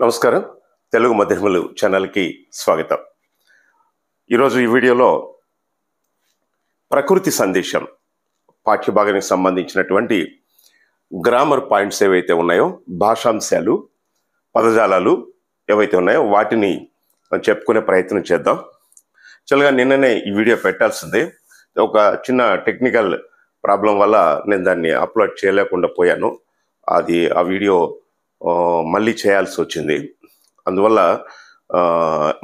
నమస్కారం. తెలుగు మధ్యమలు ఛానల్కి స్వాగతం. ఈరోజు ఈ వీడియోలో ప్రకృతి సందేశం పాఠ్యభాగానికి సంబంధించినటువంటి గ్రామర్ పాయింట్స్ ఏవైతే ఉన్నాయో, భాషాంశాలు, పదజాలాలు ఏవైతే ఉన్నాయో వాటిని చెప్పుకునే ప్రయత్నం చేద్దాం. యాక్చువల్గా నిన్ననే ఈ వీడియో పెట్టాల్సిందే. ఒక చిన్న టెక్నికల్ ప్రాబ్లం వల్ల నేను దాన్ని అప్లోడ్ చేయలేకుండా పోయాను. ఆ వీడియో మళ్ళీ చేయాల్సి వచ్చింది. అందువల్ల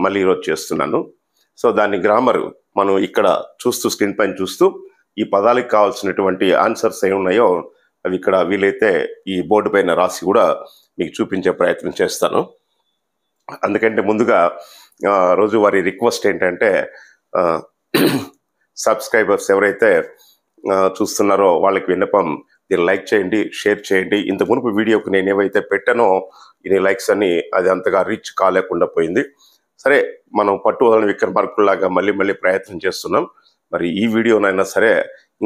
మళ్ళీ ఈరోజు చేస్తున్నాను. సో దాని గ్రామర్ మనం ఇక్కడ చూస్తూ, స్క్రీన్ పైన చూస్తూ, ఈ పదాలకు కావాల్సినటువంటి ఆన్సర్స్ ఏమి ఉన్నాయో అవి ఇక్కడ వీలైతే ఈ బోర్డు పైన రాసి కూడా మీకు చూపించే ప్రయత్నం చేస్తాను. అందుకంటే ముందుగా రోజువారీ రిక్వెస్ట్ ఏంటంటే, సబ్స్క్రైబర్స్ ఎవరైతే చూస్తున్నారో వాళ్ళకి విన్నపం, దీన్ని లైక్ చేయండి, షేర్ చేయండి. ఇంత మునుపు వీడియోకి నేను ఏవైతే పెట్టానో ఇన్ని లైక్స్ అని అది అంతగా రీచ్ కాలేకుండా పోయింది. సరే, మనం పట్టు వదలని విక్రమార్కుల్లాగా మళ్ళీ ప్రయత్నం చేస్తున్నాం. మరి ఈ వీడియోనైనా సరే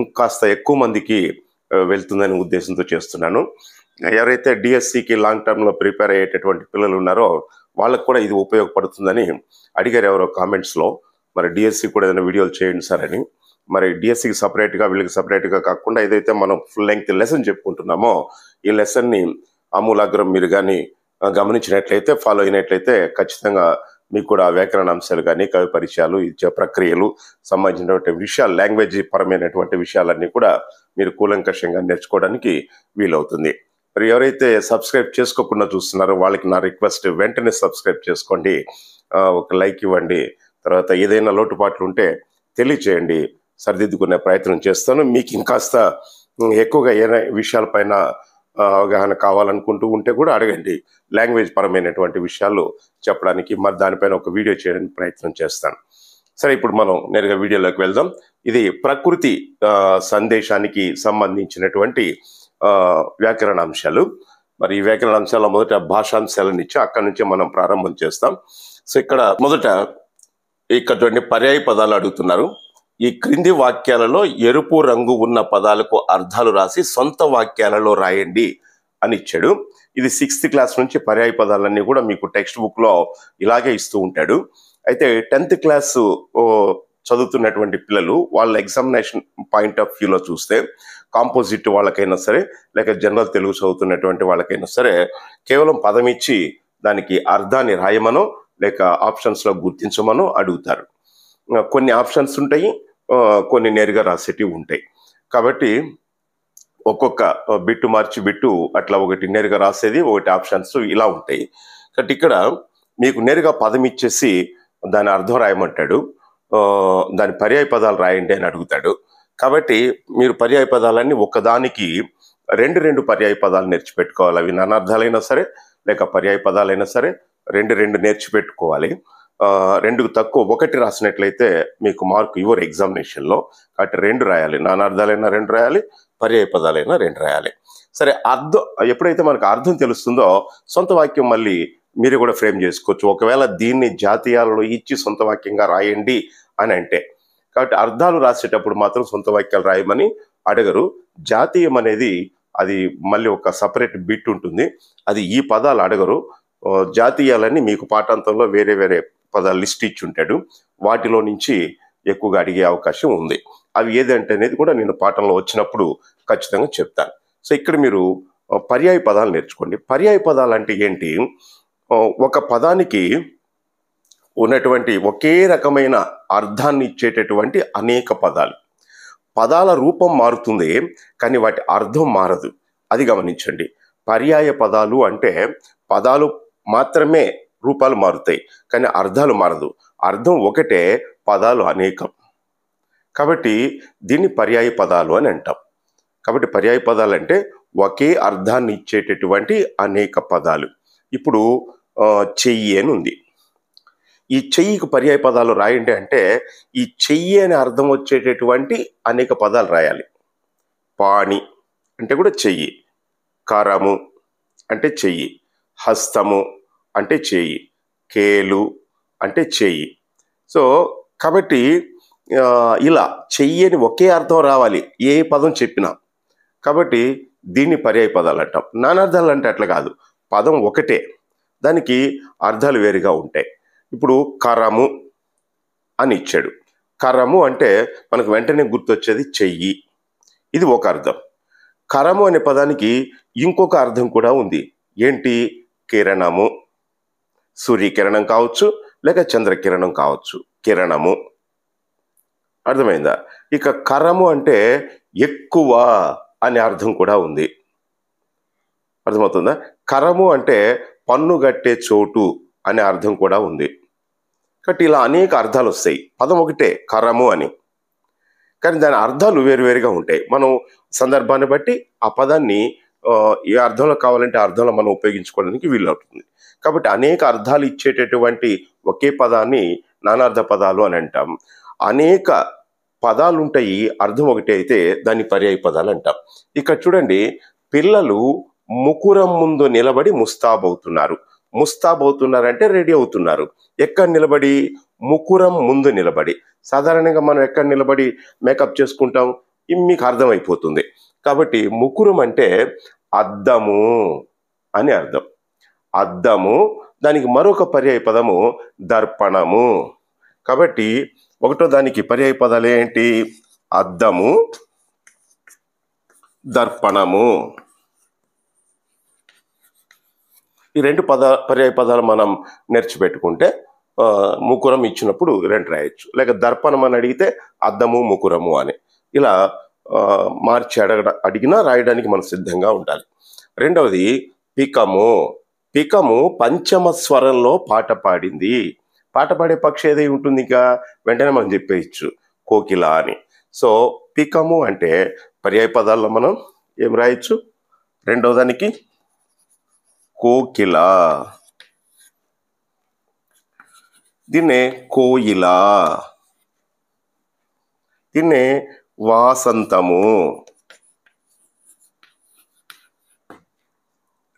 ఇంకాస్త ఎక్కువ మందికి వెళ్తుందనే ఉద్దేశంతో చేస్తున్నాను. ఎవరైతే డిఎస్సికి లాంగ్ టర్మ్లో ప్రిపేర్ అయ్యేటటువంటి పిల్లలు ఉన్నారో వాళ్ళకు కూడా ఇది ఉపయోగపడుతుందని అడిగారు ఎవరో కామెంట్స్లో. మరి డిఎస్సి కూడా ఏదైనా వీడియోలు చేయండి సార్ అని. మరి డిఎస్సికి సపరేట్గా, వీళ్ళకి సపరేట్గా కాకుండా ఏదైతే మనం ఫుల్ లెంగ్త్ లెసన్ చెప్పుకుంటున్నామో ఈ లెసన్ని ఆమూలాగ్రం మీరు కానీ గమనించినట్లయితే, ఫాలో అయినట్లయితే ఖచ్చితంగా మీకు కూడా వ్యాకరణ అంశాలు కానీ, కవి పరిచయాలు, ఇచ్చే ప్రక్రియలు సంబంధించినటువంటి విషయాలు, లాంగ్వేజ్ పరమైనటువంటి విషయాలన్నీ కూడా మీరు కూలంకషంగా నేర్చుకోవడానికి వీలవుతుంది. మరి ఎవరైతే సబ్స్క్రైబ్ చేసుకోకుండా చూస్తున్నారో వాళ్ళకి నా రిక్వెస్ట్, వెంటనే సబ్స్క్రైబ్ చేసుకోండి, ఒక లైక్ ఇవ్వండి. తర్వాత ఏదైనా లోటుపాట్లు ఉంటే తెలియచేయండి, సరిదిద్దుకునే ప్రయత్నం చేస్తాను. మీకు ఇంకాస్త ఎక్కువగా ఏ విషయాలపైన అవగాహన కావాలనుకుంటూ ఉంటే కూడా అడగండి. లాంగ్వేజ్ పరమైనటువంటి విషయాలు చెప్పడానికి, మరి దానిపైన ఒక వీడియో చేయడానికి ప్రయత్నం చేస్తాను. సరే, ఇప్పుడు మనం నేరుగా వీడియోలోకి వెళ్దాం. ఇది ప్రకృతి సందేశానికి సంబంధించినటువంటి వ్యాకరణ అంశాలు. మరి ఈ వ్యాకరణ అంశాల మొదట భాషాంశాలను ఇచ్చి అక్కడి నుంచే మనం ప్రారంభం చేస్తాం. సో ఇక్కడ మొదట ఇక్కడ పర్యాయ పదాలు అడుగుతున్నారు. ఈ క్రింది వాక్యాలలో ఎరుపు రంగు ఉన్న పదాలకు అర్థాలు రాసి సొంత వాక్యాలలో రాయండి అని ఇచ్చాడు. ఇది 6th క్లాస్ నుంచి పర్యాయ పదాలన్నీ కూడా మీకు టెక్స్ట్ బుక్లో ఇలాగే ఇస్తూ ఉంటాడు. అయితే 10th క్లాసు చదువుతున్నటువంటి పిల్లలు వాళ్ళ ఎగ్జామినేషన్ పాయింట్ ఆఫ్ వ్యూలో చూస్తే, కాంపోజిట్ వాళ్ళకైనా సరే, లేక జనరల్ తెలుగు చదువుతున్నటువంటి వాళ్ళకైనా సరే, కేవలం పదం ఇచ్చి దానికి అర్థాన్ని రాయమనో లేక ఆప్షన్స్లో గుర్తించమనో అడుగుతారు. కొన్ని ఆప్షన్స్ ఉంటాయి, కొన్ని నేరుగా రాసేటివి ఉంటాయి. కాబట్టి ఒక్కొక్క బిట్టు మార్చి బిట్టు అట్లా ఒకటి నేరుగా రాసేది, ఒకటి ఆప్షన్స్ ఇలా ఉంటాయి. కాబట్టి ఇక్కడ మీకు నేరుగా పదం ఇచ్చేసి దాని అర్థం రాయమంటాడు, దాని పర్యాయ పదాలు రాయండి అని అడుగుతాడు. కాబట్టి మీరు పర్యాయ పదాలన్నీ ఒకదానికి రెండు పర్యాయ పదాలు నేర్చిపెట్టుకోవాలి. అవి నానార్థాలైనా సరే లేక పర్యాయ పదాలైనా సరే రెండు నేర్చిపెట్టుకోవాలి. 2కు తక్కువ 1 రాసినట్లయితే మీకు మార్కు ఇవ్వరు ఎగ్జామినేషన్లో. కాబట్టి 2 రాయాలి, నానార్థాలైనా 2 రాయాలి, పర్యాయ పదాలైనా 2 రాయాలి. సరే, అర్థం ఎప్పుడైతే మనకు అర్థం తెలుస్తుందో సొంత వాక్యం మళ్ళీ మీరు కూడా ఫ్రేమ్ చేసుకోవచ్చు. ఒకవేళ దీన్ని జాతీయాలలో ఇచ్చి సొంత వాక్యంగా రాయండి అని అంటే, కాబట్టి అర్థాలు రాసేటప్పుడు మాత్రం సొంత వాక్యాలు రాయమని అడగరు. జాతీయం అనేది అది మళ్ళీ ఒక సపరేట్ బిట్ ఉంటుంది, అది ఈ పదాలు అడగరు. జాతీయాలన్నీ మీకు పాఠాంతంలో వేరే పదాలు లిస్ట్ ఇచ్చి ఉంటాడు, వాటిలో నుంచి ఎక్కువగా అడిగే అవకాశం ఉంది. అవి ఏదంటే అనేది కూడా నేను పాఠంలో వచ్చినప్పుడు ఖచ్చితంగా చెప్తాను. సో ఇక్కడ మీరు పర్యాయ పదాలు నేర్చుకోండి. పర్యాయ పదాలు అంటే ఏంటి? ఒక పదానికి ఉన్నటువంటి ఒకే రకమైన అర్థాన్ని ఇచ్చేటటువంటి అనేక పదాలు. పదాల రూపం మారుతుంది కానీ వాటి అర్థం మారదు, అది గమనించండి. పర్యాయ పదాలు అంటే పదాలు మాత్రమే రూపాలు మారుతాయి కానీ అర్థాలు మారదు. అర్థం ఒకటే, పదాలు అనేకం. కాబట్టి దీన్ని పర్యాయ పదాలు అని అంటాం. కాబట్టి పర్యాయ పదాలు అంటే ఒకే అర్థాన్ని ఇచ్చేటటువంటి అనేక పదాలు. ఇప్పుడు చెయ్యి అని ఉంది. ఈ చెయ్యికి పర్యాయ పదాలు రాయండి అంటే ఈ చెయ్యి అనే అర్థం వచ్చేటటువంటి అనేక పదాలు రాయాలి. పాణి అంటే కూడా చెయ్యి, కరము అంటే చెయ్యి, హస్తము అంటే చెయ్యి, కేలు అంటే చెయ్యి. సో కాబట్టి ఇలా చెయ్యి అని ఒకే అర్థం రావాలి ఏ పదం చెప్పినా. కాబట్టి దీన్ని పర్యాయ పదాలు అంటాం. నానార్థాలు అంటే అట్లా కాదు, పదం ఒకటే, దానికి అర్థాలు వేరుగా ఉంటాయి. ఇప్పుడు కరము అని ఇచ్చాడు. కరము అంటే మనకు వెంటనే గుర్తొచ్చేది చెయ్యి, ఇది ఒక అర్థం. కరము అనే పదానికి ఇంకొక అర్థం కూడా ఉంది. ఏంటి? కిరణము. సూర్యకిరణం కావచ్చు, లేక చంద్రకిరణం కావచ్చు. కిరణము. అర్థమైందా? ఇక కరము అంటే ఎక్కువ అనే అర్థం కూడా ఉంది. అర్థమవుతుందా? కరము అంటే పన్నుగట్టే చోటు అనే అర్థం కూడా ఉంది. కాబట్టి ఇలా అనేక అర్థాలు వస్తాయి. పదం ఒకటే కరము అని, కానీ దాని అర్థాలు వేరువేరుగా ఉంటాయి. మనం సందర్భాన్ని బట్టి ఆ పదాన్ని ఏ అర్థంలో కావాలంటే ఆ అర్థంలో మనం ఉపయోగించుకోవడానికి వీలవుతుంది. కాబట్టి అనేక అర్థాలు ఇచ్చేటటువంటి ఒకే పదాన్ని నానార్థ పదాలు అని అంటాం. అనేక పదాలు ఉంటాయి, అర్థం ఒకటి అయితే దాన్ని పర్యాయ పదాలు అంటాం. ఇక్కడ చూడండి, పిల్లలు ముకురం ముందు నిలబడి ముస్తాబవుతున్నారు. ముస్తాబవుతున్నారంటే రెడీ అవుతున్నారు. ఎక్కడ నిలబడి? ముకురం ముందు నిలబడి. సాధారణంగా మనం ఎక్కడ నిలబడి మేకప్ చేసుకుంటాం? మీకు అర్థమైపోతుంది. కాబట్టి ముకురం అంటే అద్దము అని అర్థం. అద్దము, దానికి మరొక పర్యాయ పదము దర్పణము. కాబట్టి ఒకటో దానికి పర్యాయ పదాలు ఏంటి? అద్దము, దర్పణము. ఈ రెండు పర్యాయ పదాలు మనం నేర్చిపెట్టుకుంటే ముకురం ఇచ్చినప్పుడు రెండు రాయొచ్చు. లేక దర్పణం అని అడిగితే అద్దము ముకురము అని ఇలా మార్చి అడిగినా రాయడానికి మనం సిద్ధంగా ఉండాలి. రెండవది పికము. పికము పంచమ స్వరంలో పాట పాడింది. పాట పాడే పక్షి ఏదై ఉంటుంది? ఇంకా వెంటనే మనం చెప్పేయచ్చు, కోకిల అని. సో పికము అంటే పర్యాయ పదాల్లో మనం ఏం రాయొచ్చు? రెండవ దానికి కోకిల, దీన్నే కోయిల, దీన్నే వాసంతము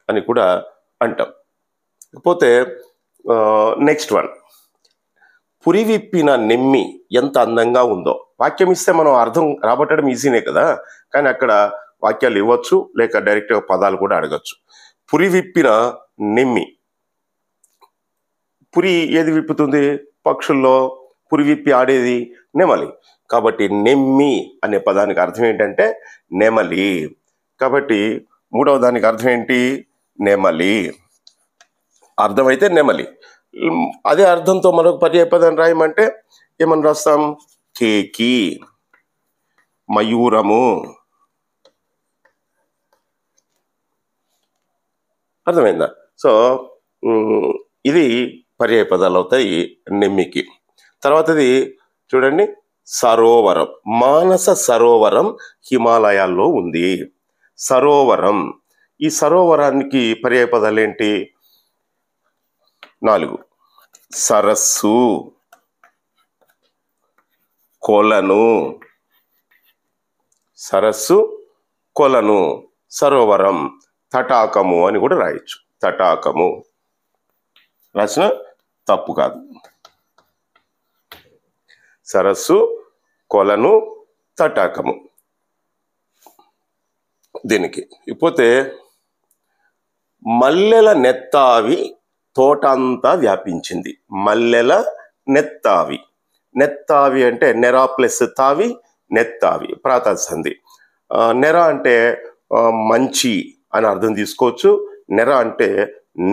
అని కూడా అంటాం. పోతే నెక్స్ట్ వన్, పురివిప్పిన నెమ్మి ఎంత అందంగా ఉందో. వాక్యం ఇస్తే మనం అర్థం రాబట్టడం ఈజీనే కదా, కానీ అక్కడ వాక్యాలు ఇవ్వచ్చు, లేక డైరెక్ట్గా పదాలు కూడా అడగచ్చు. పురివిప్పిన నెమ్మి. పురి ఏది విప్పుతుంది? పక్షుల్లో పురి విప్పి ఆడేది నెమలి. కాబట్టి నెమ్మి అనే పదానికి అర్థం ఏంటంటే నెమలి. కాబట్టి మూడవ దానికి అర్థం ఏంటి? నెమలి. అర్థమైతే నెమలి. అదే అర్థంతో మరొక పర్యాయ పదాన్ని రాయమంటే ఏమని రాస్తాం? కేకి, మయూరము. అర్థమైందా? సో ఇది పర్యాయ పదాలు అవుతాయి నెమ్మికి. తర్వాతది చూడండి, సరోవరం. మానస సరోవరం హిమాలయాల్లో ఉంది. సరోవరం. ఈ సరోవరానికి పర్యాయ పదాలు ఏంటి? 4. సరస్సు, కొలను. సరస్సు, కొలను, సరోవరం. తటాకము అని కూడా రాయొచ్చు. తటాకము రాసిన తప్పు కాదు. సరస్సు, కొలను, తటాకము. దీనికి ఇకపోతే మల్లెల నెత్తావి తోట అంతా వ్యాపించింది. మల్లెల నెత్తావి. నెత్తావి అంటే నెరా ప్లస్ తావి, నెత్తావి, ప్రాతః సంధి. నెర అంటే మంచి అని అర్థం తీసుకోవచ్చు. నెర అంటే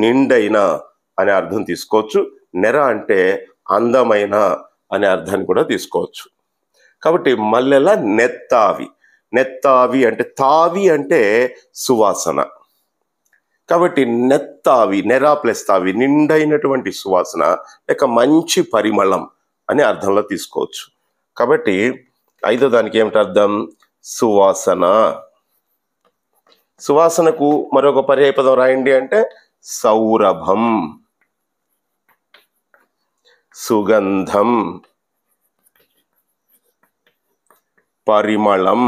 నిండైన అనే అర్థం తీసుకోవచ్చు. నెర అంటే అందమైన అనే అర్థాన్ని కూడా తీసుకోవచ్చు. కాబట్టి మల్లెల నెత్తావి. నెత్తావి అంటే తావి అంటే సువాసన. కాబట్టి నెత్తావి, నెరా ప్లస్ తావి, నిండైనటువంటి సువాసన లేక మంచి పరిమళం అనే అర్థంలో తీసుకోవచ్చు. కాబట్టి 5వ దానికి ఏమిటి అర్థం? సువాసన. సువాసనకు మరొక పర్యాయ పదం రాయండి అంటే సౌరభం, సుగంధం, పరిమళం.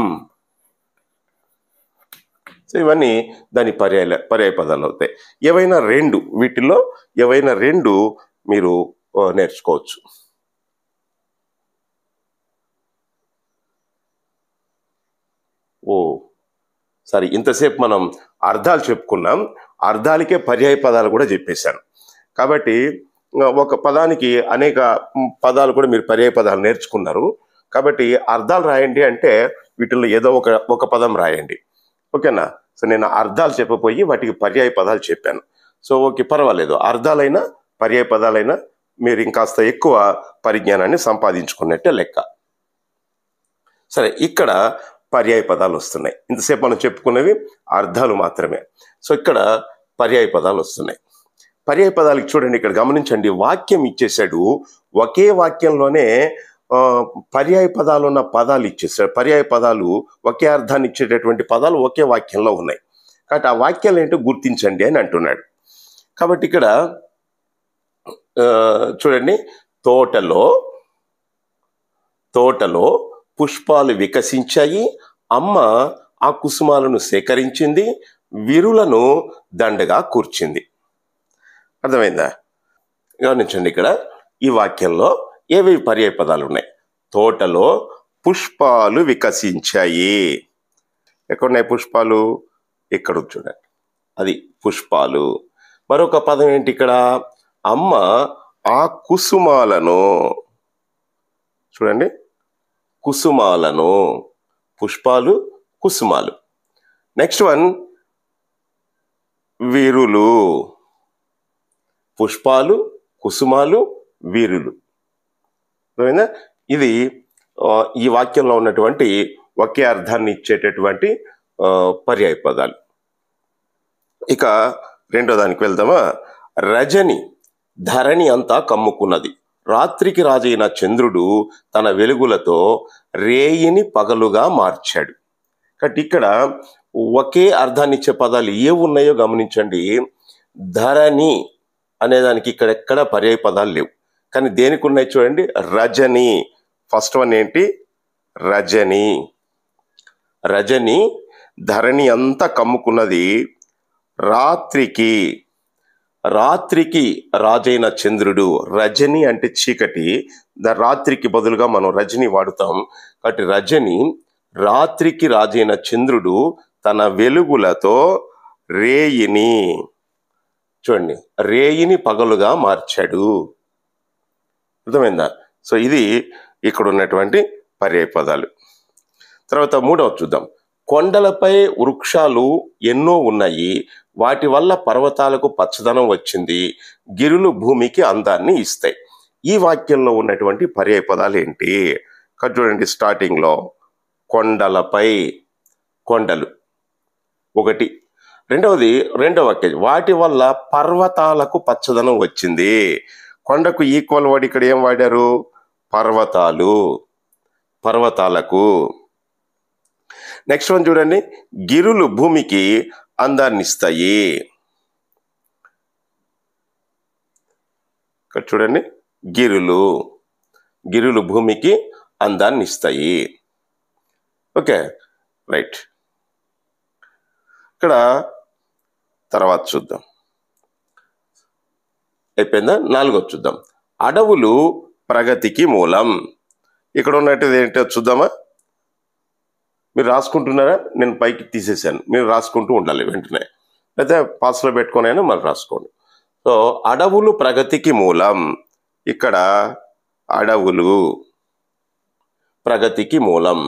సో ఇవన్నీ దాని పర్యాయ పదాలు అవుతాయి. వీటిల్లో ఏవైనా రెండు మీరు నేర్చుకోవచ్చు. సరే, ఇంతసేపు మనం అర్థాలు చెప్పుకున్నాం. అర్థాలకే పర్యాయ పదాలు కూడా చెప్పేశాను. కాబట్టి ఒక పదానికి అనేక పదాలు కూడా మీరు పర్యాయ పదాలు నేర్చుకున్నారు. కాబట్టి అర్థాలు రాయండి అంటే వీటిల్లో ఏదో ఒక పదం రాయండి. ఓకేనా? సో నేను అర్థాలు చెప్పబోయి వాటికి పర్యాయ పదాలు చెప్పాను. సో ఓకే, పర్వాలేదు. అర్థాలైనా పర్యాయ పదాలైనా మీరు ఇంకాస్త ఎక్కువ పరిజ్ఞానాన్ని సంపాదించుకున్నట్టే లెక్క. సరే, ఇక్కడ పర్యాయ పదాలు వస్తున్నాయి. ఇంతసేపు మనం చెప్పుకునేవి అర్థాలు మాత్రమే. సో ఇక్కడ పర్యాయ పదాలు వస్తున్నాయి. పర్యాయ పదాలకు చూడండి, ఇక్కడ గమనించండి. వాక్యం ఇచ్చేసాడు, ఒకే వాక్యంలోనే పర్యాయ పదాలు ఉన్న పదాలు ఇచ్చేసాడు. పర్యాయ పదాలు ఒకే అర్థాన్ని ఇచ్చేటటువంటి పదాలు ఒకే వాక్యంలో ఉన్నాయి. కాబట్టి ఆ వాక్యాలు ఏంటో గుర్తించండి అని అంటున్నాడు. కాబట్టి ఇక్కడ చూడండి, తోటలో పుష్పాలు వికసించాయి, అమ్మ ఆ కుసుమాలను సేకరించింది, విరులను దండగా కూర్చింది. అర్థమైందా? గమనించండి, ఇక్కడ ఈ వాక్యంలో ఏవేవి పర్యాయ పదాలు ఉన్నాయి. తోటలో పుష్పాలు వికసించాయి. ఎక్కడున్నాయి పుష్పాలు? ఇక్కడ చూడండి, అది పుష్పాలు. మరొక పదం ఏంటి ఇక్కడ? అమ్మ ఆ కుసుమాలను, చూడండి, కుసుమాలను. పుష్పాలు, కుసుమాలు. నెక్స్ట్ వన్ వీరులు. పుష్పాలు, కుసుమాలు, వీరులు. ఇది ఈ వాక్యంలో ఉన్నటువంటి ఒకే అర్థాన్ని ఇచ్చేటటువంటి పర్యాయ పదాలు. ఇక రెండో దానికి వెళ్దామా? రజని ధరణి అంతా కమ్ముకున్నది, రాత్రికి రాజైన చంద్రుడు తన వెలుగులతో రేయిని పగలుగా మార్చాడు. కాబట్టి ఇక్కడ ఒకే అర్థాన్ని ఇచ్చే పదాలు ఏ ఉన్నాయో గమనించండి. ధరణి అనేదానికి ఇక్కడెక్కడ పర్యాయ పదాలు లేవు, కానీ దేనికి ఉన్నాయి చూడండి. రజని, ఫస్ట్ వన్ ఏంటి? రజని. రజని ధరణి అంతా కమ్ముకున్నది, రాత్రికి రాజైన చంద్రుడు. రజని అంటే చీకటి, రాత్రికి బదులుగా మనం రజని వాడుతాం. కాబట్టి రజని, రాత్రికి రాజైన చంద్రుడు తన వెలుగులతో రేయిని, చూడండి, రేయిని పగలుగా మార్చాడు. అర్థమైందా? సో ఇది ఇక్కడ ఉన్నటువంటి పర్యాయ పదాలు. తర్వాత మూడవ చూద్దాం. కొండలపై వృక్షాలు ఎన్నో ఉన్నాయి, వాటి వల్ల పర్వతాలకు పచ్చదనం వచ్చింది, గిరులు భూమికి అందాన్ని ఇస్తాయి. ఈ వాక్యంలో ఉన్నటువంటి పర్యాయ పదాలు ఏంటి? చూడండి, స్టార్టింగ్లో కొండలపై, కొండలు ఒకటి. రెండవ వాక్యం, వాటి వల్ల పర్వతాలకు పచ్చదనం వచ్చింది. కొండకు ఈక్వల్ వర్డ్ ఇక్కడ ఏం వాడారు? పర్వతాలకు. నెక్స్ట్ వన్ చూడండి, గిరులు భూమికి అందాన్ని ఇస్తాయి. ఇక్కడ చూడండి, గిరులు భూమికి అందాన్ని ఇస్తాయి. Okay, right. ఇక్కడ తర్వాత చూద్దాం, అయిపోయిందా? నాలుగో చూద్దాం. అడవులు ప్రగతికి మూలం. ఇక్కడ ఉన్నట్టు ఏంటో చూద్దామా? మీరు రాసుకుంటున్నారా? నేను పైకి తీసేసాను, మీరు రాసుకుంటూ ఉండాలి వెంటనే, అయితే పాస్లో పెట్టుకునైనా మళ్ళీ రాసుకోండి. సో అడవులు ప్రగతికి మూలం. ఇక్కడ అడవులు ప్రగతికి మూలం.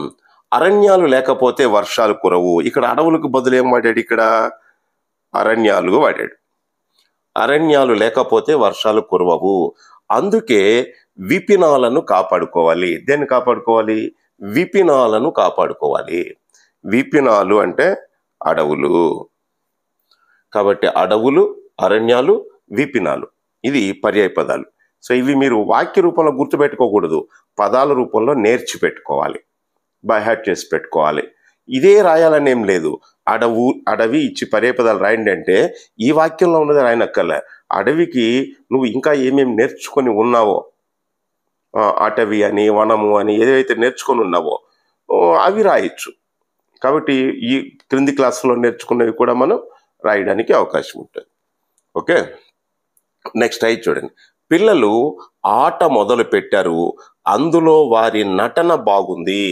అరణ్యాలు లేకపోతే వర్షాలు కురవు. ఇక్కడ అడవులకు బదులు ఏం వాడాడు? ఇక్కడ అరణ్యాలు వాడాడు. అరణ్యాలు లేకపోతే వర్షాలు కురవవు. అందుకే విపినాలను కాపాడుకోవాలి. దేన్ని కాపాడుకోవాలి? విపినాలను కాపాడుకోవాలి. విపినాలు అంటే అడవులు. కాబట్టి అడవులు, అరణ్యాలు, విపినాలు, ఇది పర్యాయ పదాలు. సో ఇవి మీరు వాక్య రూపంలో గుర్తుపెట్టుకోకూడదు, పదాల రూపంలో నేర్చిపెట్టుకోవాలి, బై హార్ట్ చేసి పెట్టుకోవాలి. ఇదే రాయాలని ఏం లేదు. అడవి ఇచ్చి పర్యాయ పదాలు రాయండి అంటే ఈ వాక్యంలో ఉన్నది రాయనక్కర్లే. అడవికి నువ్వు ఇంకా ఏమేమి నేర్చుకొని ఉన్నావో, అటవీ అని, వనము అని ఏదైతే నేర్చుకొని ఉన్నావో అవి రాయొచ్చు. కాబట్టి ఈ క్రింది క్లాసులో నేర్చుకున్నవి కూడా మనం రాయడానికి అవకాశం ఉంటుంది. ఓకే, నెక్స్ట్ అయితే చూడండి. పిల్లలు ఆట మొదలు పెట్టారు, అందులో వారి నటన బాగుంది.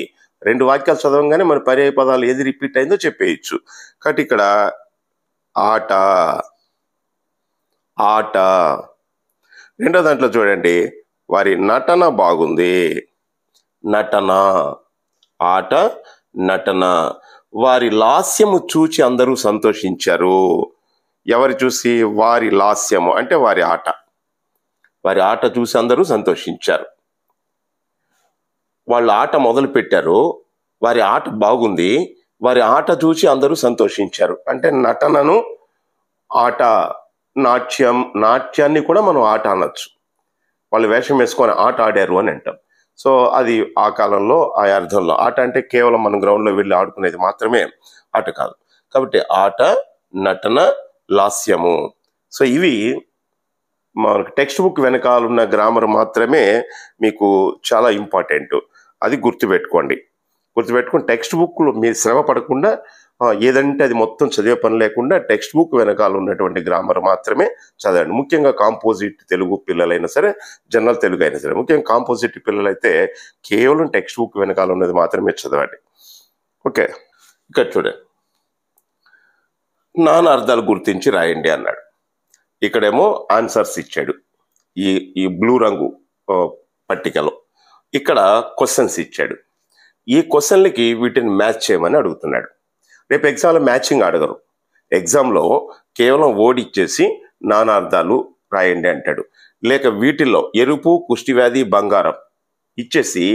రెండు వాక్యాలు చదవంగానే మన పర్యాయ పదాలు ఏది రిపీట్ అయిందో చెప్పేయచ్చు. కాబట్టి ఇక్కడ ఆట, రెండో దాంట్లో చూడండి, వారి నటన బాగుంది. నటన, ఆట, నటన. వారి లాస్యము చూచి అందరూ సంతోషించారు. ఎవరు చూసి? వారి లాస్యము అంటే వారి ఆట. వారి ఆట చూసి అందరూ సంతోషించారు. వాళ్ళు ఆట మొదలు పెట్టారు, వారి ఆట బాగుంది, వారి ఆట చూసి అందరూ సంతోషించారు. అంటే నటనను, ఆట, నాట్యాన్ని కూడా మనం ఆట అనొచ్చు. వాళ్ళు వేషం వేసుకొని ఆట ఆడారు అని అంటాం. సో అది ఆ కాలంలో ఆ అర్థంలో. ఆట అంటే కేవలం మనం గ్రౌండ్లో వెళ్ళి ఆడుకునేది మాత్రమే ఆట కాదు. కాబట్టి ఆట, నటన, లాస్యము. సో ఇవి మనకు టెక్స్ట్ బుక్ వెనకాలన్న గ్రామర్ మాత్రమే మీకు చాలా ఇంపార్టెంట్. అది గుర్తుపెట్టుకోండి. టెక్స్ట్ బుక్లో మీరు శ్రమ పడకుండా ఏదంటే అది మొత్తం చదివే పని లేకుండా టెక్స్ట్ బుక్ వెనకాల ఉన్నటువంటి గ్రామర్ మాత్రమే చదవండి. ముఖ్యంగా కాంపోజిట్ తెలుగు పిల్లలైనా సరే, జనరల్ తెలుగు అయినా సరే, ముఖ్యంగా కాంపోజిట్ పిల్లలైతే కేవలం టెక్స్ట్ బుక్ వెనకాల ఉన్నది మాత్రమే చదవండి. ఓకే, ఇక్కడ చూడండి, నానా అర్థాలు గుర్తించి రాయండి అన్నాడు. ఇక్కడేమో ఆన్సర్స్ ఇచ్చాడు ఈ బ్లూ రంగు పట్టికలో. ఇక్కడ క్వశ్చన్స్ ఇచ్చాడు. ఈ క్వశ్చన్లకి వీటిని మ్యాచ్ చేయమని అడుగుతున్నాడు. రేపు ఎగ్జామ్లో మ్యాచింగ్ అడగరు. ఎగ్జామ్లో కేవలం ఓడి ఇచ్చేసి నానా అర్థాలు రాయండి అంటాడు. లేక వీటిల్లో ఎరుపు, కుష్టివ్యాధి, బంగారం ఇచ్చేసి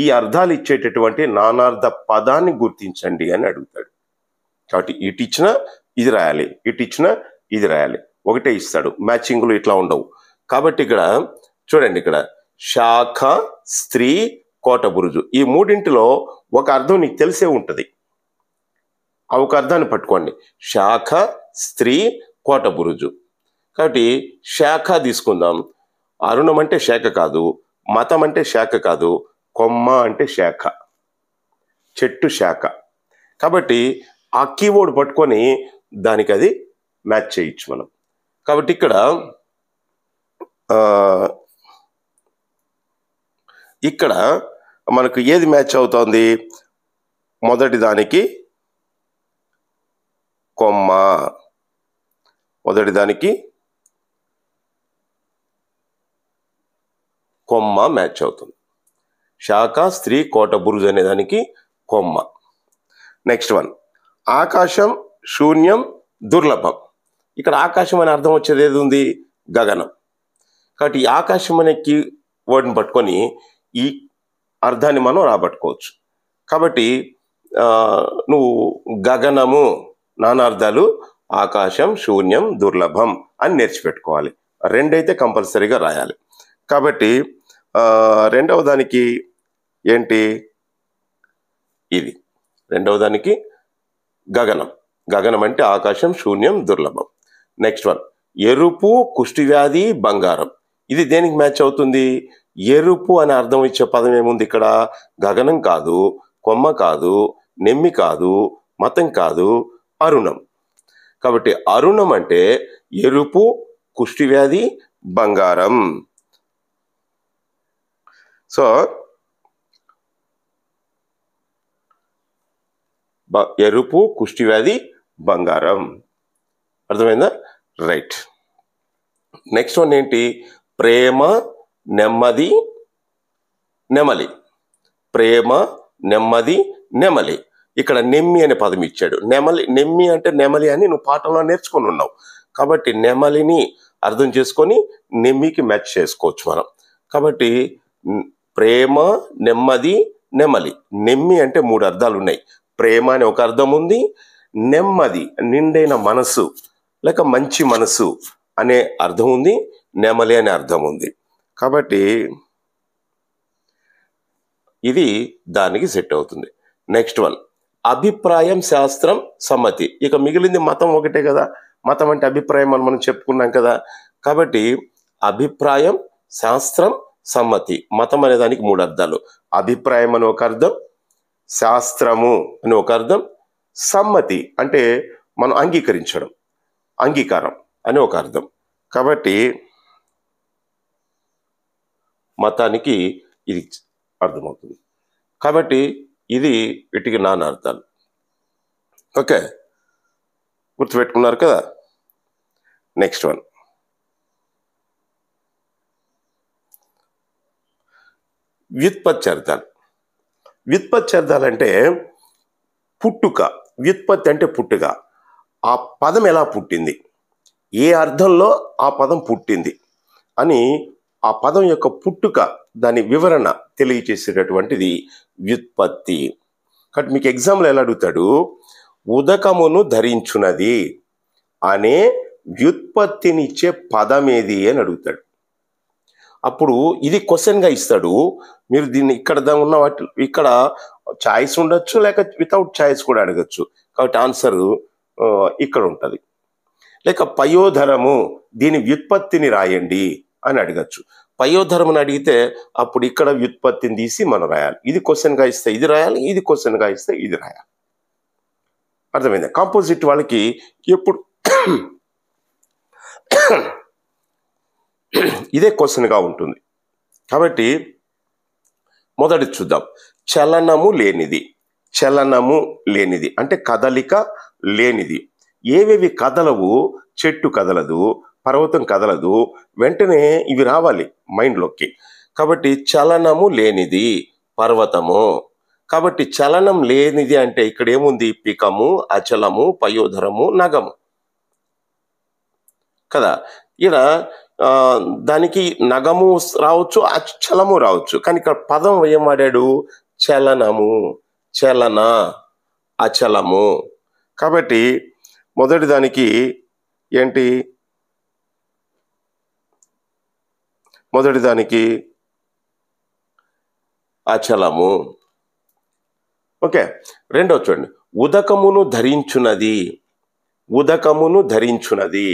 ఈ అర్థాలు ఇచ్చేటటువంటి నానార్థ పదాన్ని గుర్తించండి అని అడుగుతాడు. కాబట్టి ఇటు ఇచ్చినా ఇది రాయాలి, ఇటు ఇచ్చినా ఇది రాయాలి. ఒకటే ఇస్తాడు, మ్యాచింగ్లు ఇట్లా ఉండవు. కాబట్టి ఇక్కడ చూడండి, ఇక్కడ శాఖ, స్త్రీ, కోటబురుజు, ఈ మూడింటిలో ఒక అర్థం నీకు తెలిసే ఉంటుంది. ఆ ఒక అర్థాన్ని పట్టుకోండి. శాఖ, స్త్రీ, కోటబురుజు. కాబట్టి శాఖ తీసుకుందాం. అరుణం అంటే శాఖ కాదు, మతం అంటే శాఖ కాదు, కొమ్మ అంటే శాఖ, చెట్టు శాఖ. కాబట్టి ఆ కీవర్డ్ పట్టుకొని దానికి అది మ్యాచ్ చేయొచ్చు మనం. కాబట్టి ఇక్కడ మనకు ఏది మ్యాచ్ అవుతోంది? మొదటి దానికి కొమ్మ, మ్యాచ్ అవుతుంది. శాఖ, స్త్రీ, కోటబురుజు అనే దానికి కొమ్మ. నెక్స్ట్ వన్, ఆకాశం, శూన్యం, దుర్లభం. ఇక్కడ ఆకాశం అనే అర్థం వచ్చేది ఏది ఉంది? గగనం. కాబట్టి ఈ ఆకాశం అనే వర్డ్ని పట్టుకొని ఈ అర్థాన్ని మనం రాబట్టుకోవచ్చు. కాబట్టి నువ్వు గగనము నానార్థాలు ఆకాశం, శూన్యం, దుర్లభం అని నేర్చిపెట్టుకోవాలి. రెండైతే కంపల్సరీగా రాయాలి. కాబట్టి రెండవ దానికి ఏంటి? ఇది రెండవ దానికి గగనం. గగనం అంటే ఆకాశం, శూన్యం, దుర్లభం. నెక్స్ట్ వన్, ఎరుపు, కుష్టివ్యాధి, బంగారం. ఇది దేనికి మ్యాచ్ అవుతుంది? ఎరుపు అనే అర్థం ఇచ్చే పదం ఏముంది ఇక్కడ? గగనం కాదు, కొమ్మ కాదు, నెమ్మి కాదు, మతం కాదు, అరుణం. కాబట్టి అరుణం అంటే ఎరుపు, కుష్టివ్యాధి, బంగారం. సో ఎరుపు, కుష్టివ్యాధి, బంగారం. అర్థమైందా? రైట్. నెక్స్ట్ వన్ ఏంటి? ప్రేమ, నెమ్మది, నెమలి. ప్రేమ, నెమ్మది, నెమలి. ఇక్కడ నెమ్మి అనే పదం ఇచ్చాడు. నెమ్మి అంటే నెమలి అని నువ్వు పాఠంలో నేర్చుకొని ఉన్నావు. కాబట్టి నెమలిని అర్థం చేసుకొని నెమ్మికి మ్యాచ్ చేసుకోవచ్చు మనం. కాబట్టి ప్రేమ, నెమ్మది, నెమలి. నెమ్మి అంటే 3 అర్థాలు ఉన్నాయి. ప్రేమ అనే ఒక అర్థం ఉంది, నెమ్మది నిండైన మనసు లేక మంచి మనసు అనే అర్థం ఉంది, నెమలి అనే అర్థం ఉంది. కాబట్టి ఇది దానికి సెట్ అవుతుంది. నెక్స్ట్ వన్, అభిప్రాయం, శాస్త్రం, సమ్మతి. ఇక మిగిలింది మతం ఒకటే కదా. మతం అంటే అభిప్రాయం అని మనం చెప్పుకున్నాం కదా. కాబట్టి అభిప్రాయం, శాస్త్రం, సమ్మతి. మతం అనే దానికి 3 అర్థాలు. అభిప్రాయం అని ఒక అర్థం, శాస్త్రము అని ఒక అర్థం, సమ్మతి అంటే మనం అంగీకరించడం, అంగీకారం అని ఒక అర్థం. కాబట్టి మతానికి ఇది అర్థమవుతుంది. కాబట్టి ఇది వీటికి నానా అర్థాలు. ఓకే, గుర్తుపెట్టుకున్నారు కదా. Next one, వ్యుత్పత్త్యర్థాలు. వ్యుత్పత్త్యర్థాలంటే పుట్టుక. వ్యుత్పత్తి అంటే పుట్టుక. ఆ పదం ఎలా పుట్టింది, ఏ అర్థంలో ఆ పదం పుట్టింది అని ఆ పదం యొక్క పుట్టుక, దాని వివరణ తెలియచేసేటటువంటిది వ్యుత్పత్తి. కాబట్టి మీకు ఎగ్జామ్లో ఎలా అడుగుతాడు, ఉదకమును ధరించున్నది అనే వ్యుత్పత్తినిచ్చే పదమేది అని అడుగుతాడు. అప్పుడు ఇది క్వశ్చన్గా ఇస్తాడు. మీరు దీన్ని ఇక్కడ ఉన్న వాటి ఇక్కడ ఛాయిస్ ఉండొచ్చు, లేక వితౌట్ ఛాయిస్ కూడా అడగచ్చు. కాబట్టి ఆన్సర్ ఇక్కడ ఉంటుంది. లేక పయోధరము, దీని వ్యుత్పత్తిని రాయండి అని అడగచ్చు. పయోధరముని అడిగితే అప్పుడు ఇక్కడ వ్యుత్పత్తిని తీసి మనం రాయాలి. ఇది క్వశ్చన్గా ఇస్తే ఇది రాయాలి, ఇది క్వశ్చన్గా ఇస్తే ఇది రాయాలి. అర్థమైంది? కాంపోజిట్ వాళ్ళకి ఎప్పుడు ఇదే క్వశ్చన్గా ఉంటుంది. కాబట్టి మొదటి చూద్దాం. చలనము లేనిది. చలనము లేనిది అంటే కదలిక లేనిది. ఏవేవి కదలవు? చెట్టు కదలదు, పర్వతం కదలదు. వెంటనే ఇవి రావాలి మైండ్లోకి. కాబట్టి చలనము లేనిది పర్వతము. కాబట్టి చలనం లేనిది అంటే ఇక్కడ ఏముంది? పికము, అచలము, పయోధరము, నగము కదా. ఇక్కడ దానికి నగము రావచ్చు, అచలము రావచ్చు. కానీ ఇక్కడ పదం ఏం వాడాడు? చలనము, చలన, అచలము. కాబట్టి మొదటి దానికి ఏంటి? మొదటి దానికి అచలము. ఓకే. రెండో చూడండి, ఉదకమును ధరించున్నది. ఉదకమును ధరించున్నది.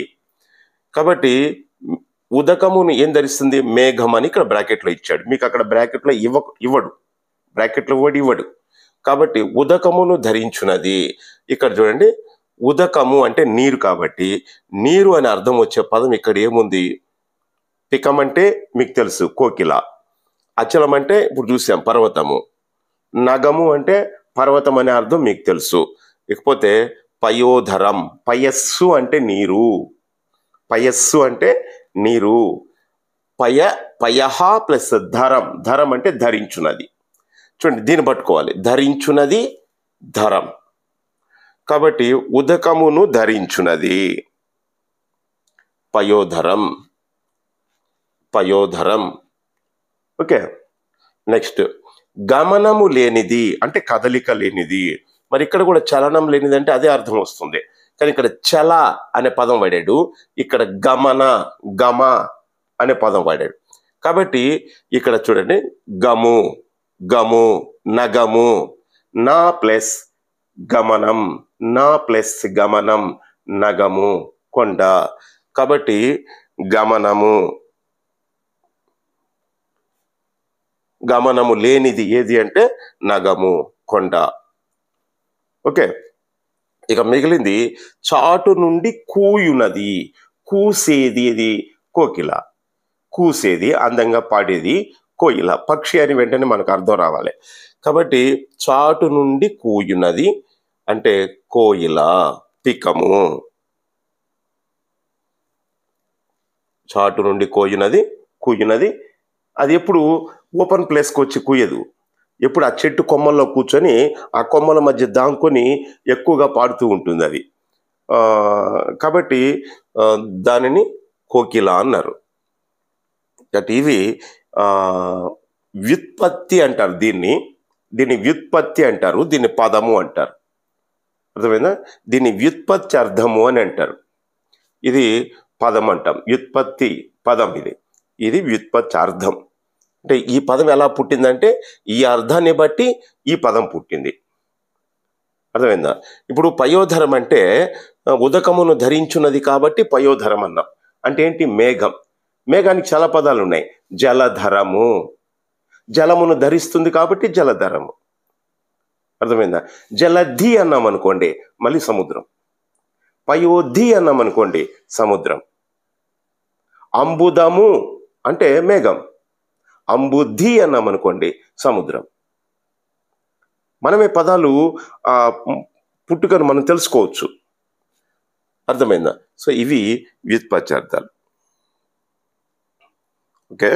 కాబట్టి ఉదకమును ఏం ధరిస్తుంది? మేఘం అని ఇక్కడ బ్రాకెట్లో ఇచ్చాడు. మీకు అక్కడ బ్రాకెట్లో ఇవ్వడు, బ్రాకెట్లో ఇవ్వడు. కాబట్టి ఉదకమును ధరించున్నది. ఇక్కడ చూడండి, ఉదకము అంటే నీరు. కాబట్టి నీరు అని అర్థం వచ్చే పదం ఇక్కడ ఏముంది? పికం అంటే మీకు తెలుసు, కోకిల. అచలం అంటే ఇప్పుడు చూసాం, పర్వతము. నగము అంటే పర్వతం అనే అర్థం మీకు తెలుసు. ఇకపోతే పయోధరం, పయస్సు అంటే నీరు. పయస్సు అంటే నీరు. పయహ ప్లస్ ధరం, ధరం అంటే ధరించున్నది. చూడండి, దీన్ని పట్టుకోవాలి. ధరించున్నది ధరం. కాబట్టి ఉదకమును ధరించున్నది పయోధరం, పయోధరం. ఓకే. నెక్స్ట్, గమనము లేనిది అంటే కదలిక లేనిది. మరి ఇక్కడ కూడా చలనం లేనిది అంటే అదే అర్థం వస్తుంది. కానీ ఇక్కడ చల అనే పదం వాడాడు, ఇక్కడ గమన, గమ అనే పదం వాడాడు. కాబట్టి ఇక్కడ చూడండి, గము, గము, నగము, నా ప్లస్ గమనం, నా ప్లస్ గమనం, నగము, కొండ. కాబట్టి గమనము, గమనము లేనిది ఏది అంటే నగము, కొండ. ఓకే. ఇక మిగిలింది చాటు నుండి కూయునది. కూసేది ఇది కోకిల, కూసేది అందంగా పాడేది కోయిల. పక్షి అని వెంటనే మనకు అర్థం రావాలి. కాబట్టి చాటు నుండి కూయునది అంటే కోయిల, పికము. చాటు నుండి కూయునది. అది ఎప్పుడు ఓపెన్ ప్లేస్కి వచ్చి కూయదు. ఎప్పుడు ఆ చెట్టు కొమ్మల్లో కూర్చొని ఆ కొమ్మల మధ్య దాంకొని ఎక్కువగా పాడుతూ ఉంటుంది అది. కాబట్టి దానిని కోకిల అన్నారు. ఇవి వ్యుత్పత్తి అంటారు. దీన్ని వ్యుత్పత్తి అంటారు, దీన్ని పదము అంటారు. అర్థమైందా? దీన్ని వ్యుత్పత్తి అర్థము అని అంటారు. ఇది పదం అంటాం. వ్యుత్పత్తి పదం ఇది వ్యుత్పత్తి అర్థం. అంటే ఈ పదం ఎలా పుట్టిందంటే ఈ అర్థాన్ని బట్టి ఈ పదం పుట్టింది. అర్థమైందా? ఇప్పుడు పయోధరం అంటే ఉదకమును ధరించున్నది కాబట్టి పయోధరం అన్నాం. అంటే ఏంటి? మేఘం. మేఘానికి చాలా పదాలు ఉన్నాయి. జలధరము, జలమును ధరిస్తుంది కాబట్టి జలధరము. అర్థమైందా? జలధి అన్నాం అనుకోండి, మళ్ళీ సముద్రం. పయోధి అన్నాం అనుకోండి, సముద్రం. అంబుదము అంటే మేఘం, అంబుద్ధి అన్నాం అనుకోండి, సముద్రం. మనమే పదాలు పుట్టుకను మనం తెలుసుకోవచ్చు. అర్థమైందా? సో ఇవి వ్యుత్పత్తి అర్థాలు. ఓకే.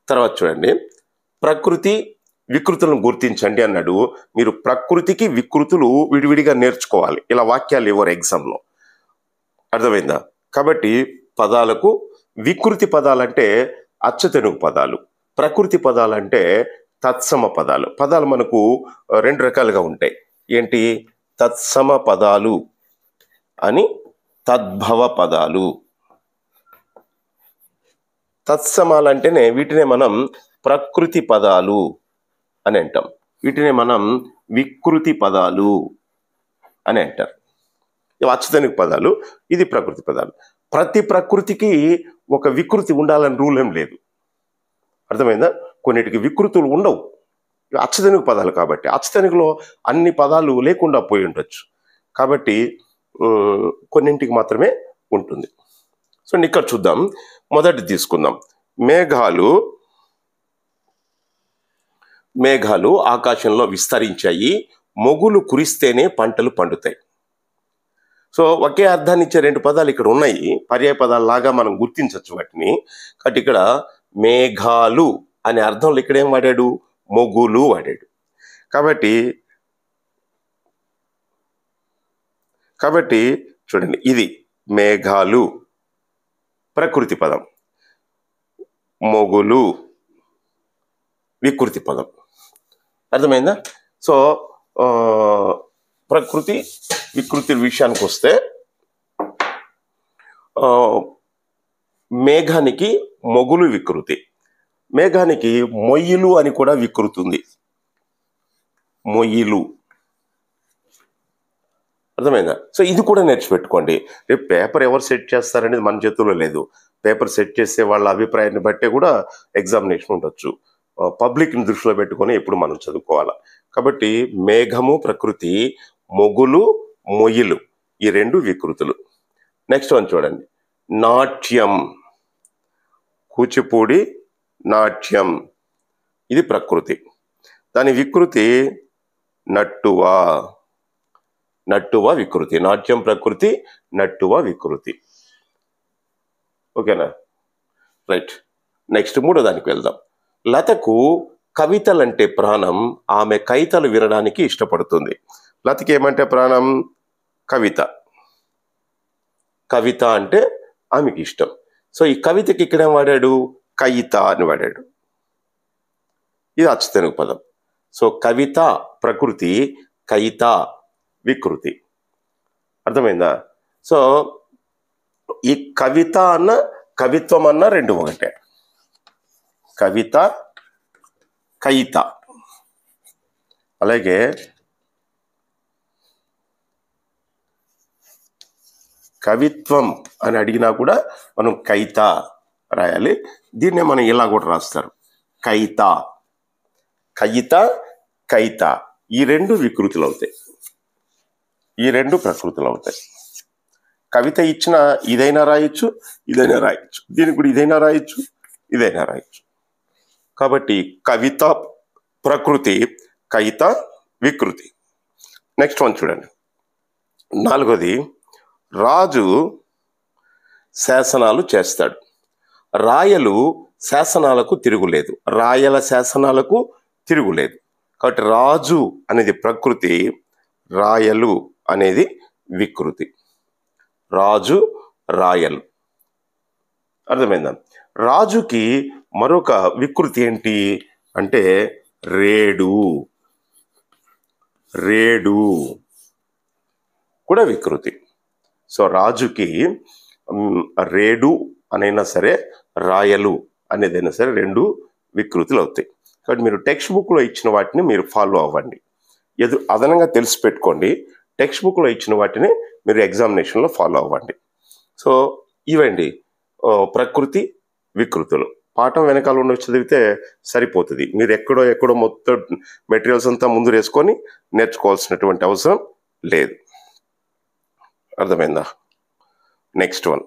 తర్వాత చూడండి, ప్రకృతి వికృతులను గుర్తించండి అన్నాడు. మీరు ప్రకృతికి వికృతులు విడివిడిగా నేర్చుకోవాలి. ఇలా వాక్యాలు ఇవ్వరు ఎగ్జామ్లో, అర్థమైందా? కాబట్టి పదాలకు వికృతి పదాలంటే అచ్చతెనుగు పదాలు, ప్రకృతి పదాలంటే తత్సమ పదాలు. పదాలు మనకు రెండు రకాలుగా ఉంటాయి. ఏంటి? తత్సమ పదాలు అని, తద్భవ పదాలు. తత్సమాలంటేనే వీటినే మనం ప్రకృతి పదాలు అని అంటాం, వీటినే మనం వికృతి పదాలు అని అంటారు. ఇవి అచ్చతెనుగు పదాలు, ఇది ప్రకృతి పదాలు. ప్రతి ప్రకృతికి ఒక వికృతి ఉండాలని రూల్ ఏం లేదు, అర్థమైందా? కొన్నిటికి వికృతులు ఉండవు, అచ్చతెనుగు పదాలు కాబట్టి. అచ్చతెనుగులో అన్ని పదాలు లేకుండా పోయి ఉండొచ్చు, కాబట్టి కొన్నింటికి మాత్రమే ఉంటుంది. సో ఇక్కడ చూద్దాం, మొదటి తీసుకుందాం. మేఘాలు ఆకాశంలో విస్తరించాయి, మొగులు కురిస్తేనే పంటలు పండుతాయి. సో ఒకే అర్థాన్ని ఇచ్చే రెండు పదాలు ఇక్కడ ఉన్నాయి, పర్యాయ పదాలలాగా మనం గుర్తించవచ్చు వాటిని. కాబట్టి ఇక్కడ మేఘాలు అనే అర్థంలో ఇక్కడ ఏం వాడాడు? మొగులు వాడాడు. కాబట్టి చూడండి, ఇది మేఘాలు ప్రకృతి పదం, మొగులు వికృతి పదం, అర్థమైందా? సో ప్రకృతి వికృతి విషయానికి వస్తే, మేఘానికి మొగులు వికృతి, మేఘానికి మొయ్యిలు అని కూడా వికృతి ఉంది, మొయ్యిలు, అర్థమైందా? సో ఇది కూడా నేర్చిపెట్టుకోండి. రేపు పేపర్ ఎవరు సెట్ చేస్తారనేది మన చేతుల్లో లేదు. పేపర్ సెట్ చేసే వాళ్ళ అభిప్రాయాన్ని బట్టే కూడా ఎగ్జామినేషన్ ఉండొచ్చు. పబ్లిక్ని దృష్టిలో పెట్టుకొని ఎప్పుడు మనం చదువుకోవాలి. కాబట్టి మేఘము ప్రకృతి, మొగులు మొయ్యిలు, ఈ రెండు వికృతులు. నెక్స్ట్ వన్ చూడండి, నాట్యం, కూచిపూడి నాట్యం, ఇది ప్రకృతి. దాని వికృతి నట్టువా, నట్టువ వికృతి. నాట్యం ప్రకృతి, నట్టువ వికృతి. ఓకేనా? రైట్. నెక్స్ట్ మూడో దానికి వెళ్దాం. లతకు కవితలంటే ప్రాణం, ఆమె కవితలు వినడానికి ఇష్టపడుతుంది. లతకి ఏమంటే ప్రాణం? కవిత. కవిత అంటే ఆమెకి ఇష్టం. సో ఈ కవితకి ఇక్కడేం వాడాడు? కయిత అని వాడాడు. ఇది అచ్చతెనుగు పదం. సో కవిత ప్రకృతి, కయిత వికృతి, అర్థమైందా? సో ఈ కవిత అన్న కవిత్వం అన్న రెండు ఒకటే. కవిత, కయిత. అలాగే కవిత్వం అని అడిగినా కూడా మనం కయిత రాయాలి. దీన్నే మనం ఇలా కూడా రాస్తారు, కయిత. కయిత, కయిత, ఈ రెండు వికృతులు అవుతాయి, ఈ రెండు ప్రకృతులు అవుతాయి. కవిత ఇచ్చిన ఇదైనా రాయొచ్చు, ఇదైనా రాయొచ్చు, దీనికి కూడా ఇదైనా రాయొచ్చు, ఇదైనా రాయొచ్చు. కాబట్టి కవిత ప్రకృతి, కయిత వికృతి. నెక్స్ట్ వన్ చూడండి, నాలుగోది, రాజు శాసనాలు చేస్తాడు, రాయలు శాసనాలకు తిరుగులేదు. రాయల శాసనాలకు తిరుగులేదు. కాబట్టి రాజు అనేది ప్రకృతి, రాయలు అనేది వికృతి. రాజు, రాయలు, అర్థమైందా? రాజుకి మరొక వికృతి ఏంటి అంటే రేడు. రేడు కూడా వికృతి. సో రాజుకి రేడు అనైనా సరే, రాయలు అనేదైనా సరే రెండు వికృతులు అవుతాయి. కాబట్టి మీరు టెక్స్ట్ బుక్లో ఇచ్చిన వాటిని మీరు ఫాలో అవ్వండి, అదనంగా తెలిసి పెట్టుకోండి. టెక్స్ట్ బుక్లో ఇచ్చిన వాటిని మీరు ఎగ్జామినేషన్లో ఫాలో అవ్వండి. సో ఇవండి ప్రకృతి వికృతులు. పాఠం వెనకాల ఉన్న చదివితే సరిపోతుంది. మీరు ఎక్కడో మొత్తం మెటీరియల్స్ అంతా ముందు వేసుకొని నేర్చుకోవాల్సినటువంటి అవసరం లేదు, అర్థమైందా? నెక్స్ట్ వన్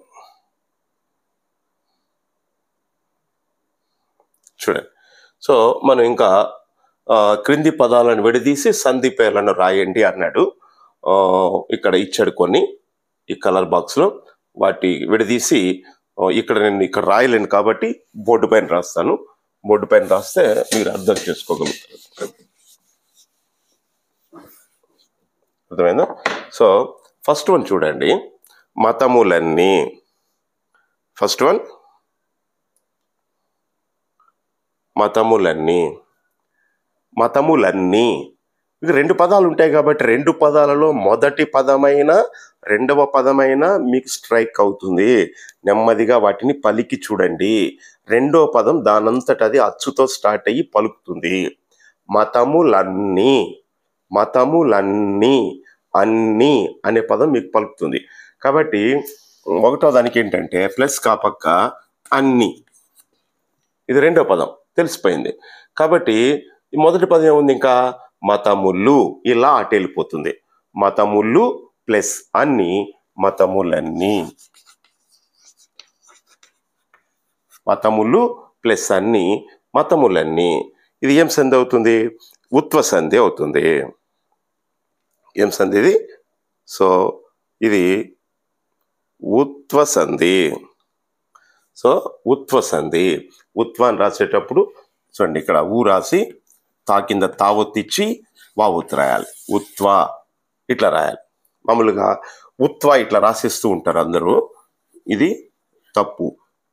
చూడండి. సో మనం ఇంకా క్రింది పదాలను విడదీసి సంధి పేర్లను రాయండి అన్నాడు. ఇక్కడ ఇచ్చాడు కొన్ని, ఈ కలర్ బాక్స్లో వాటి విడదీసి, ఇక్కడ నేను రాయలేను కాబట్టి బోర్డు పైన రాస్తాను. బోర్డు పైన రాస్తే మీరు అర్థం చేసుకోగలుగుతారు. అర్థమైందా? సో ఫస్ట్ వన్ చూడండి, మతములన్నీ. First one మతములన్నీ. మతములన్నీ ఇది 2 పదాలు ఉంటాయి కాబట్టి 2 పదాలలో మొదటి పదమైన రెండవ పదమైన మీకు స్ట్రైక్ అవుతుంది. నెమ్మదిగా వాటిని పలికి చూడండి. రెండో పదం దానంతటది అచ్చుతో స్టార్ట్ అయ్యి పలుకుతుంది. మతములన్నీ. మతములన్నీ, అన్నీ అనే పదం మీకు పలుకుతుంది. కాబట్టి ఒకటో దానికి ఏంటంటే ప్లస్ కాపక్క అన్ని, ఇది రెండో పదం తెలిసిపోయింది. కాబట్టి ఈ మొదటి పదం ఏముంది, ఇంకా మతములు, ఇలా అటు వెళ్ళిపోతుంది. మతములు ప్లస్ అన్ని, మతములన్నీ. మతములు ప్లస్ అన్ని, మతములన్నీ. ఇది ఏం సంధి అవుతుంది? ఉత్వ సంధి అవుతుంది. ఏం సంధి ఇది? సో ఇది ఉత్వ సంధి. సో ఉత్వ సంధి. ఉత్వ అని రాసేటప్పుడు చూడండి, ఇక్కడ ఊ రాసి తా కింద తావొత్తిచ్చి వావుత్ రాయాలి. ఉత్వ ఇట్లా రాయాలి. మామూలుగా ఉత్వ ఇట్లా రాసేస్తూ ఉంటారు అందరూ. ఇది తప్పు.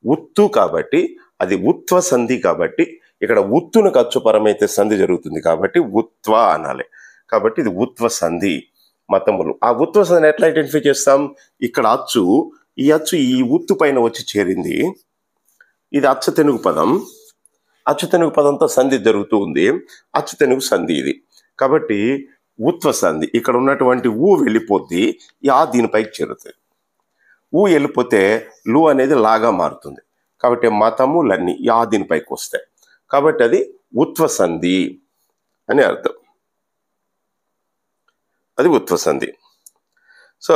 ఉత్తు కాబట్టి అది ఉత్వ సంధి కాబట్టి ఇక్కడ ఉత్తునకు అచ్చుపరమైతే సంధి జరుగుతుంది కాబట్టి ఉత్వ అనాలి. కాబట్టి ఇది ఉత్వ సంధి. మతములు. ఆ ఉత్వ సంధిని ఎట్లా ఐడెంటిఫై చేస్తాం? ఇక్కడ అచ్చు, ఈ అచ్చు ఈ ఉత్తు పైన వచ్చి చేరింది. ఇది అచ్చ తెనుగు పదం. అచ్చు తెనుగు పదంతో సంధి జరుగుతూ ఉంది. అచ్చు తెనుగు సంధి ఇది. కాబట్టి ఉత్వ సంధి. ఇక్కడ ఉన్నటువంటి ఊ వెళ్ళిపోద్ది, ఆ దీనిపైకి చేరుతుంది. ఊ వెళ్ళిపోతే లు అనేది లాగా మారుతుంది. కాబట్టి మతములన్నీ ఆ దీనిపైకి వస్తాయి. కాబట్టి అది ఉత్వ సంధి అని అర్థం. అది ఉత్వ సంధి. సో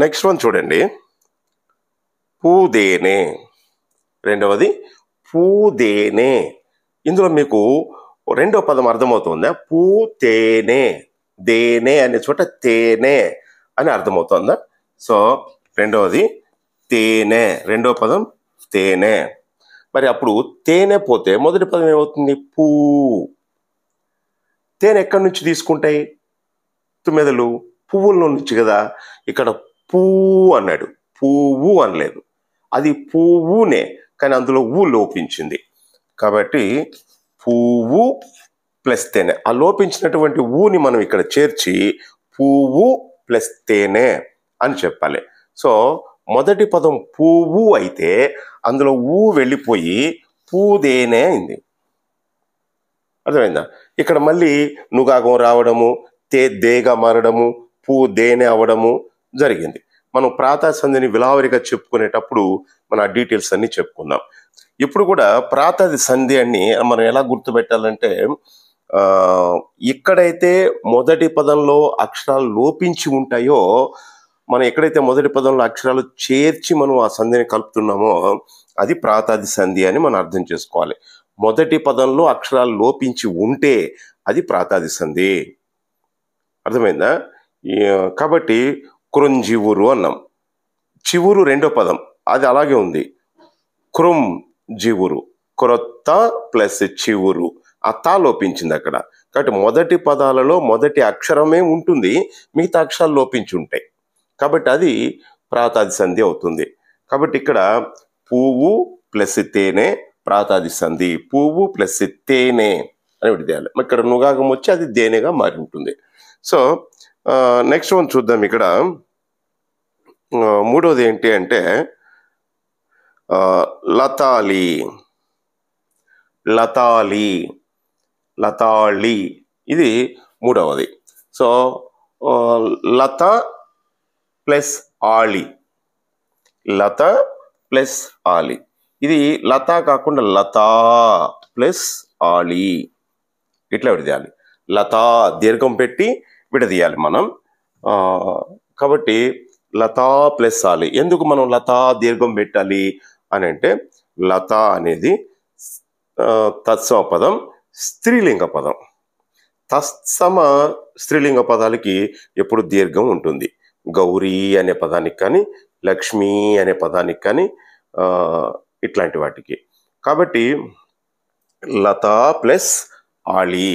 నెక్స్ట్ వన్ చూడండి, పూదేనే. రెండవది పూదేనే. ఇందులో మీకు రెండో పదం అర్థమవుతుందా? పూతేనే. దేనే అనే చోట తేనే అని అర్థమవుతుందా? సో రెండవది తేనె. రెండో పదం తేనె. మరి అప్పుడు తేనె పోతే మొదటి పదం ఏమవుతుంది? పూ. తేనె ఎక్కడి నుంచి తీసుకుంటాయి తుమ్మెదలు? పువ్వుల నుంచి కదా. ఇక్కడ పువ్వు అన్నాడు, పువ్వు అనలేదు. అది పువ్వునే, కానీ అందులో ఊ లోపించింది. కాబట్టి పువ్వు ప్లస్ తేనె. ఆ లోపించినటువంటి ఊని మనం ఇక్కడ చేర్చి పువ్వు ప్లస్ తేనె అని చెప్పాలి. సో మొదటి పదం పువ్వు అయితే అందులో ఊ వెళ్ళిపోయి పూదేనే అయింది. అర్థమైందా? ఇక్కడ మళ్ళీ నుగాగం రావడము, దేగా మారడము, పూదేనే అవ్వడము జరిగింది. మనం ప్రాతా సంధిని విలావరిగా చెప్పుకునేటప్పుడు మన డీటెయిల్స్ అన్ని చెప్పుకుందాం. ఇప్పుడు కూడా ప్రాతాది సంధి అని మనం ఎలా గుర్తుపెట్టాలంటే, ఎక్కడైతే మొదటి పదంలో అక్షరాలు లోపించి ఉంటాయో, మనం ఎక్కడైతే మొదటి పదంలో అక్షరాలు చేర్చి మనం ఆ సంధిని కలుపుతున్నామో అది ప్రాతాది సంధి అని మనం అర్థం చేసుకోవాలి. మొదటి పదంలో అక్షరాలు లోపించి ఉంటే అది ప్రాతాది సంధి. అర్థమైందా? కాబట్టి క్రొంజివురు అన్నాం. చివురు రెండో పదం, అది అలాగే ఉంది. క్రుం జివురు, క్రొత్త ప్లస్ చివురు. ఆ తా లోపించింది అక్కడ. కాబట్టి మొదటి పదాలలో మొదటి అక్షరమే ఉంటుంది, మిగతా అక్షరాలు లోపించి ఉంటాయి. కాబట్టి అది ప్రాతాది సంధి అవుతుంది. కాబట్టి ఇక్కడ పువ్వు ప్లస్ తేనె ప్రాతాది సంధి. పువ్వు ప్లస్ తేనె అని విడిదేయాలి. ఇక్కడ నుగాగం వచ్చి అది దేనేగా మారి ఉంటుంది. సో నెక్స్ట్ వన్ చూద్దాం. ఇక్కడ మూడోది ఏంటి అంటే లతాలి. లతాలి, లతాళి, ఇది మూడవది. సో లత ప్లస్ ఆళి. లత ప్లస్ ఆలి. ఇది లత కాకుండా లతా ప్లస్ ఆలి ఇట్లా విడదీయాలి. లతా దీర్ఘం పెట్టి విడదీయాలి మనం. కాబట్టి లతా ప్లస్ ఆలి. ఎందుకు మనం లతా దీర్ఘం పెట్టాలి అని అంటే, లత అనేది తత్సమ పదం, స్త్రీలింగ పదం. తత్సమ స్త్రీలింగ పదాలకి ఎప్పుడు దీర్ఘం ఉంటుంది. గౌరీ అనే పదానికి కానీ, లక్ష్మి అనే పదానికి కానీ, ఇట్లాంటి వాటికి. కాబట్టి లత ప్లస్ ఆళి.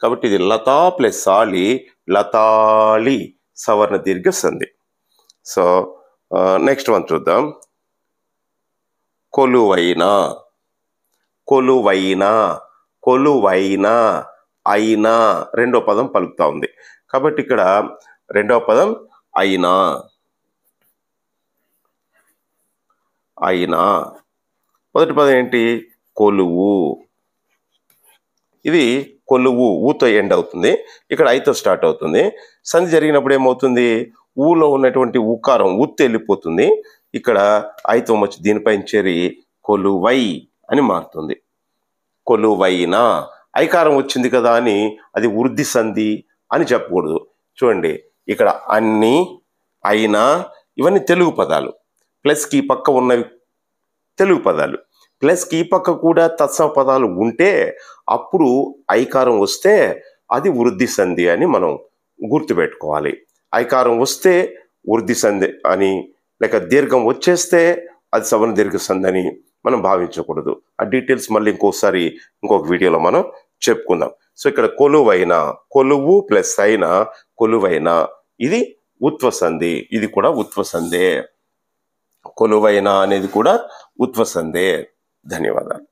కాబట్టి ఇది లత ప్లస్ ఆళి, లతాళి, సవర్ణ దీర్ఘ సంధి. సో నెక్స్ట్ వన్ చూద్దాం. కొలువైన, కొలువైన, కొలువైన, అయినా రెండో పదం పలుకుతా ఉంది. కాబట్టి ఇక్కడ రెండవ పదం అయినా, అయినా. మొదటి పదం ఏంటి? కొలువు. ఇది కొలువు, ఊతో ఎండ్ అవుతుంది. ఇక్కడ ఐతో స్టార్ట్ అవుతుంది. సంధి జరిగినప్పుడు ఏమవుతుంది? ఊలో ఉన్నటువంటి ఊకారం ఉత్తు వెళ్ళిపోతుంది. ఇక్కడ ఐతో వచ్చి దీనిపైన చేరి కొలువై అని మారుతుంది. కొలువైన. ఐకారం వచ్చింది కదా అని అది వృద్ధి సంధి అని చెప్పకూడదు. చూడండి, ఇక్కడ అన్ని, అయినా ఇవన్నీ తెలుగు పదాలు. ప్లస్కి ఈ పక్క ఉన్నవి తెలుగు పదాలు. ప్లస్కి ఈ పక్క కూడా తత్సమ పదాలు ఉంటే అప్పుడు ఐకారం వస్తే అది వృద్ధి సంధి అని మనం గుర్తుపెట్టుకోవాలి. ఐకారం వస్తే వృద్ధి సంధి అని, లేక దీర్ఘం వచ్చేస్తే అది సవర్ణ దీర్ఘ సంధి అని మనం భావించకూడదు. ఆ డీటెయిల్స్ మళ్ళీ ఇంకొకసారి ఇంకొక వీడియోలో మనం చెప్పుకుందాం. సో ఇక్కడ కొలువైన, కొలువు ప్లస్ అయిన, కొలువైన, ఇది ఉత్వ సంధి. ఇది కూడా ఉత్వ సంధే. కొలువైన అనేది కూడా ఉత్వ సంధే. ధన్యవాదాలు.